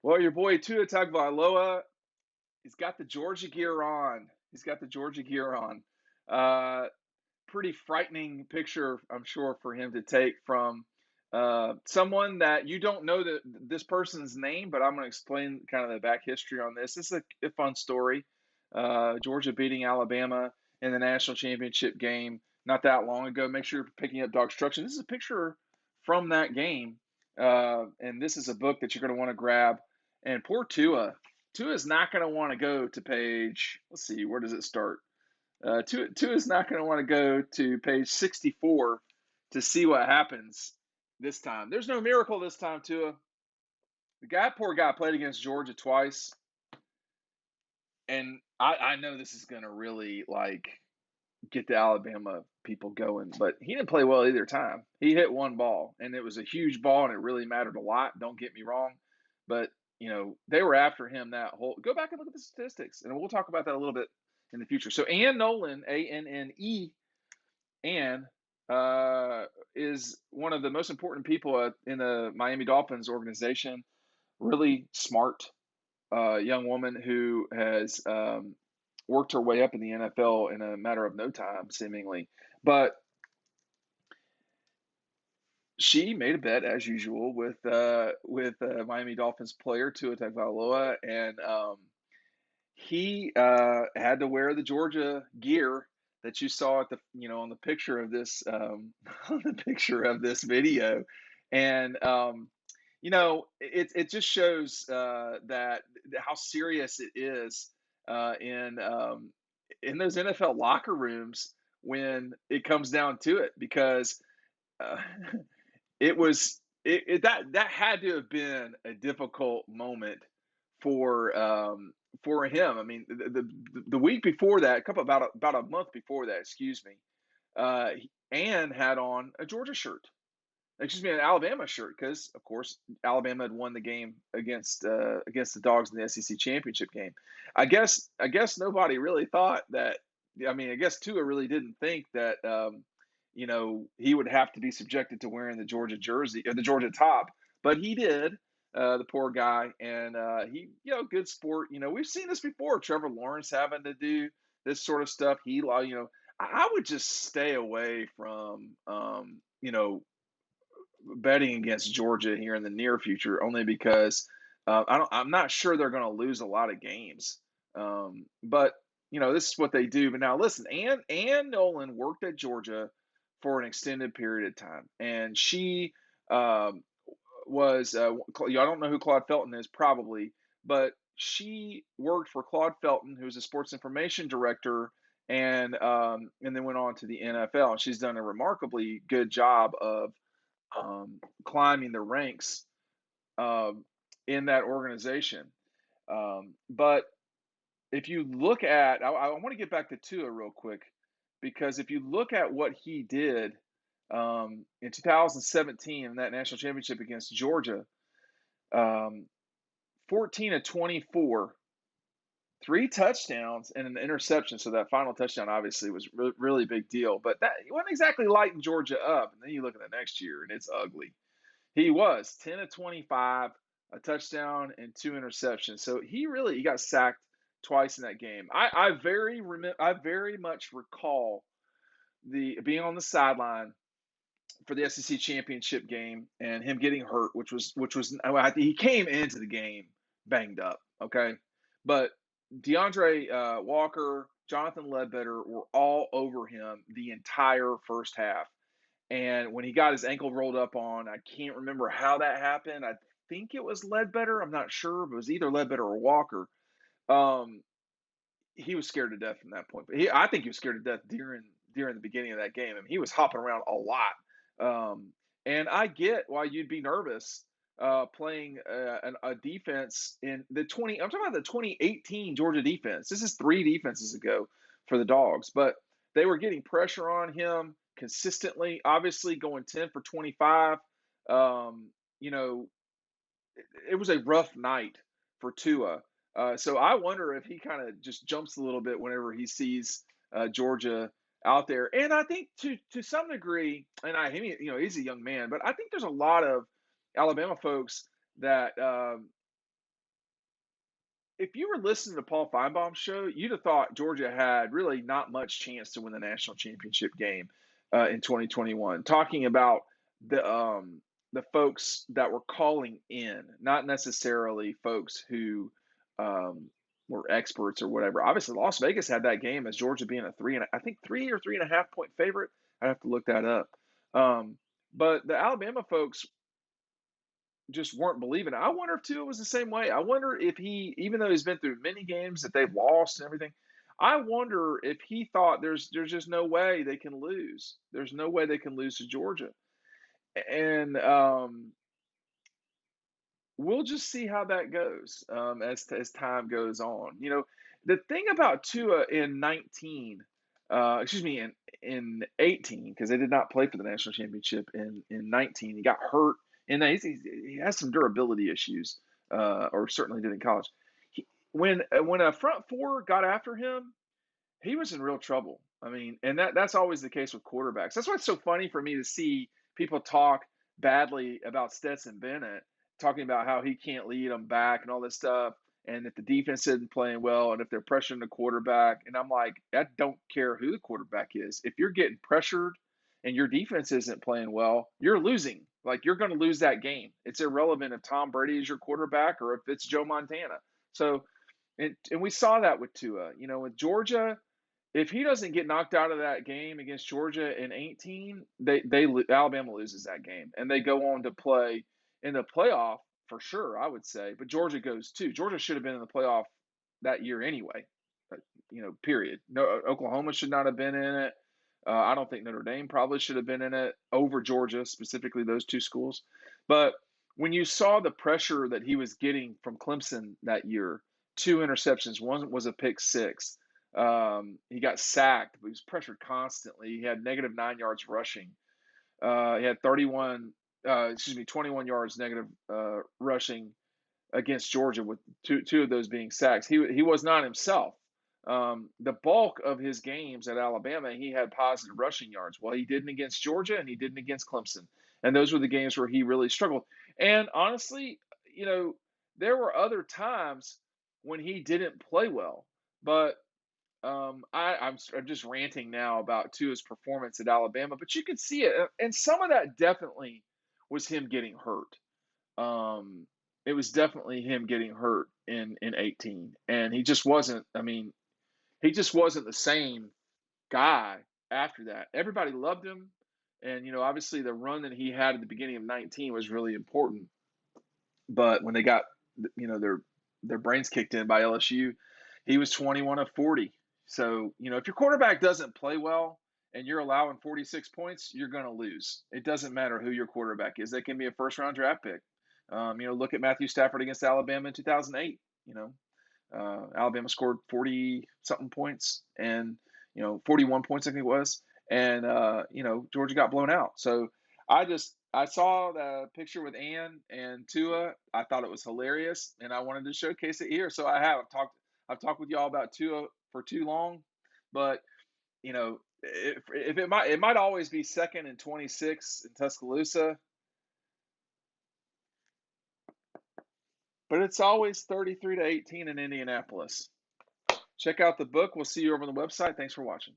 Well, your boy Tua Tagovailoa, he's got the Georgia gear on. He's got the Georgia gear on. Uh, Pretty frightening picture, I'm sure, for him to take from someone that you don't know this person's name, but I'm going to explain kind of the back history on this. This is a fun story. Georgia beating Alabama in the national championship game not that long ago. Make sure you're picking up DAWGSTRUCTION. This is a picture from that game, and this is a book that you're going to want to grab. And poor Tua. Tua is not going to want to go to page, let's see, where does it start? Tua is not going to want to go to page 64 to see what happens this time. There's no miracle this time, Tua. Poor guy, played against Georgia twice, and I know this is going to really get the Alabama people going, but he didn't play well either time. He hit one ball, and it was a huge ball, and it really mattered a lot. Don't get me wrong, but they were after him that whole. Go back and look at the statistics, and we'll talk about that a little bit in the future. So Ann Nolan, Anne, Ann is one of the most important people in the Miami Dolphins organization. Really smart young woman who has worked her way up in the NFL in a matter of no time, seemingly. But she made a bet as usual with Miami Dolphins player Tua Tagovailoa, and he had to wear the Georgia gear that you saw at the on the picture of this on the picture of this video, and it just shows that how serious it is in those NFL locker rooms when it comes down to it, because uh, that had to have been a difficult moment for him. I mean, the week before that, about a month before that, excuse me, Ann had on a Georgia shirt, excuse me, an Alabama shirt, because of course Alabama had won the game against the Dogs in the SEC championship game. I guess nobody really thought that. I mean, I guess Tua really didn't think that he would have to be subjected to wearing the Georgia jersey or the Georgia top, but he did. The poor guy, and he, good sport. We've seen this before. Trevor Lawrence having to do this sort of stuff. I would just stay away from, betting against Georgia here in the near future, only because I'm not sure they're going to lose a lot of games. But this is what they do. But now listen, Ann Nolan worked at Georgia for an extended period of time, and she was I don't know who Claude Felton is, probably, but she worked for Claude Felton, who's a sports information director, and then went on to the NFL. And she's done a remarkably good job of climbing the ranks um, in that organization. But if you look at, I want to get back to Tua real quick, because if you look at what he did in 2017 in that national championship against Georgia, um, 14 of 24, three touchdowns and an interception. So that final touchdown obviously was really big deal, but that he wasn't exactly lighting Georgia up. And then you look at the next year and it's ugly. He was 10 of 25, a touchdown and two interceptions. So he got sacked twice in that game. I very much recall the being on the sideline for the SEC championship game and him getting hurt, which was he came into the game banged up. Okay, but DeAndre Walker, Jonathan Ledbetter were all over him the entire first half. And when he got his ankle rolled up on, I can't remember how that happened. I think it was Ledbetter. I'm not sure, but it was either Ledbetter or Walker. Um, he was scared to death from that point. But I think he was scared to death during the beginning of that game. I mean, he was hopping around a lot. And I get why you'd be nervous playing a defense in the 20. I'm talking about the 2018 Georgia defense. This is three defenses ago for the Dogs, but they were getting pressure on him consistently. Obviously, going 10 for 25. You know, it was a rough night for Tua. So I wonder if he kind of just jumps a little bit whenever he sees Georgia out there. And I think to some degree, he's a young man, but I think there's a lot of Alabama folks that if you were listening to Paul Feinbaum's show, you'd have thought Georgia had really not much chance to win the national championship game in 2021. Talking about the folks that were calling in, not necessarily folks who were experts or whatever. Obviously, Las Vegas had that game as Georgia being a I think 3 or 3.5 point favorite. I have to look that up. But the Alabama folks just weren't believing it. I wonder if Tua was the same way. I wonder if he, even though he's been through many games that they've lost and everything, I wonder if he thought there's just no way they can lose. There's no way they can lose to Georgia, and we'll just see how that goes as time goes on. The thing about Tua in 19, excuse me, in 18, because they did not play for the national championship in 19. He got hurt, and he has some durability issues, or certainly did in college. When a front four got after him, he was in real trouble. I mean, and that's always the case with quarterbacks. That's why it's so funny for me to see people talk badly about Stetson Bennett, talking about how he can't lead them back and all this stuff, and if the defense isn't playing well, and if they're pressuring the quarterback. And I'm like, I don't care who the quarterback is. If you're getting pressured and your defense isn't playing well, you're losing. Like, you're going to lose that game. It's irrelevant if Tom Brady is your quarterback or if it's Joe Montana. So, and we saw that with Tua. With Georgia, if he doesn't get knocked out of that game against Georgia in 18, Alabama loses that game, and they go on to play in the playoff for sure, I would say. But Georgia goes too. Georgia should have been in the playoff that year anyway. Period. No, Oklahoma should not have been in it. I don't think Notre Dame probably should have been in it over Georgia, specifically those two schools. But when you saw the pressure that he was getting from Clemson that year, 2 interceptions, one was a pick six. He got sacked, but he was pressured constantly. He had -9 yards rushing. He had 21 yards negative rushing against Georgia, with two of those being sacks. He was not himself. The bulk of his games at Alabama, he had positive rushing yards. Well, he didn't against Georgia, and he didn't against Clemson. And those were the games where he really struggled. And honestly, there were other times when he didn't play well. But I'm just ranting now about Tua's performance at Alabama, but you could see it, and some of that definitely was him getting hurt. It was definitely him getting hurt in 18, and he just wasn't. I mean, he just wasn't the same guy after that. Everybody loved him, and obviously the run that he had at the beginning of 19 was really important. But when they got their brains kicked in by LSU, he was 21 of 40. So, if your quarterback doesn't play well and you're allowing 46 points, you're going to lose. It doesn't matter who your quarterback is. They can be a first-round draft pick. Look at Matthew Stafford against Alabama in 2008. Alabama scored 40-something points and, 41 points, I think it was. And, Georgia got blown out. So I saw the picture with Ann and Tua. I thought it was hilarious, and I wanted to showcase it here. So I've talked with y'all about Tua for too long, but if it might always be second and 26 in Tuscaloosa, but it's always 33-18 in Indianapolis. Check out the book. We'll see you over on the website. Thanks for watching.